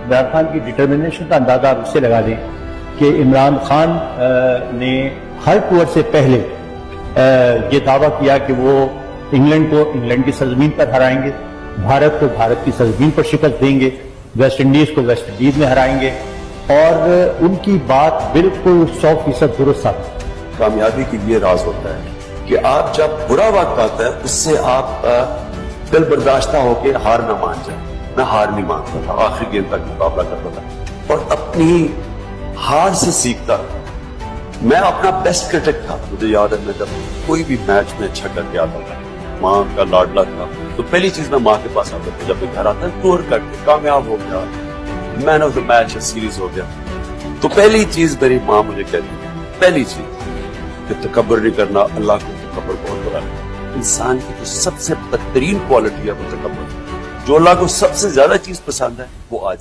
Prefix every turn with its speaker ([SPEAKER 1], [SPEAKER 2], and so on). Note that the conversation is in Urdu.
[SPEAKER 1] عمران خان کی ڈٹرمنیشن کا اندازہ آپ اس سے لگا دیں کہ عمران خان نے ہر ٹور سے پہلے یہ دعویٰ کیا کہ وہ انگلینڈ کو انگلینڈ کی سرزمین پر ہرائیں گے، بھارت کو بھارت کی سرزمین پر شکست دیں گے، ویسٹ انڈیز کو ویسٹ انڈیز میں ہرائیں گے، اور ان کی بات بالکل 100% درست ثابت۔
[SPEAKER 2] کامیابی کی یہ راز ہوتا ہے کہ آپ جب برا وقت آتا ہے اس سے آپ دل برداشتہ ہو کے ہار نہ مان جائیں۔ میں ہار نہیں مانتا تھا، آخری گیند تک مقابلہ کرتا تھا اور اپنی ہار سے سیکھتا۔ میں اپنا بیسٹ کرٹک تھا، مجھے یاد ہے میں جب کوئی بھی میچ میں اچھا کر کے آتا تھا، ماں کا لاڈلا تھا، تو پہلی چیز میں ماں کے پاس آتا تھا جب میں گھر آتا ٹور کر کے کامیاب ہو گیا، مین آف دا میچ سیریز ہو گیا، تو پہلی چیز میری ماں مجھے کہتی ہے، پہلی چیز کہ تکبر نہیں کرنا، اللہ کو تکبر بہت بڑا ہے۔ انسان کی جو سب سے بدترین کوالٹی ہے وہ تکبر، جو اللہ کو سب سے زیادہ چیز پسند ہے وہ آج